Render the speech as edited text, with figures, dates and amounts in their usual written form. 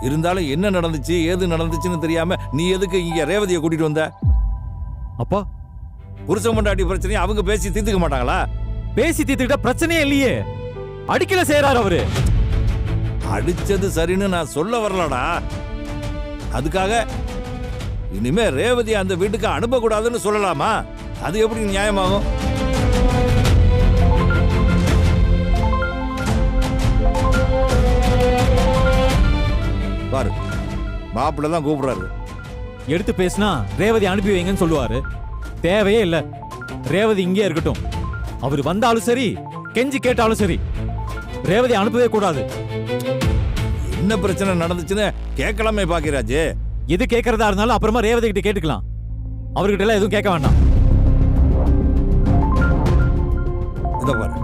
இருந்தாலும் என்ன நடந்துச்சு ஏது நடந்துச்சுன்னு தெரியாம நீ எதுக்கு இங்க ரேவதியை கூட்டிட்டு வந்த? அப்பா புருஷன் பொண்டாட்டி பிரச்சனையை அவங்க பேசி தீர்த்துக்க மாட்டாங்களா? பேசி தீர்த்துக்கிட்ட பிரச்சனையே இல்லையே. அடிக்கல செய்யறாரு அவரு. அடிச்சது சரின்னு நான் சொல்ல வரலடா. அதுக்காக இனிமே ரேவதி அந்த வீட்டுக்கு அனுப்பக்கூடாதுன்னு சொல்லலாமா? அது எப்படி நியாயமாகும்? பாரு, மாப்பிள்ள தான் கூப்பிடுறாரு. எடுத்து பேசினா ரேவதி அனுப்பி வைங்கன்னு சொல்லுவாரு. தேவையே இல்ல. ரேவதி இங்கே இருக்கட்டும். அவர் வந்தாலும் சரி, கெஞ்சி கேட்டாலும் சரி, ரேவதி அனுப்பவே கூடாது. என்ன பிரச்சனை நடந்துச்சுன்னு கேட்கலாமே பாக்கியராஜ். எது கேட்கறதா இருந்தாலும் அப்புறமா ரேவதி கிட்ட கேட்டுக்கலாம். அவர்கிட்ட எல்லாம் எதுவும் கேட்க வேண்டாம். இத பாரு,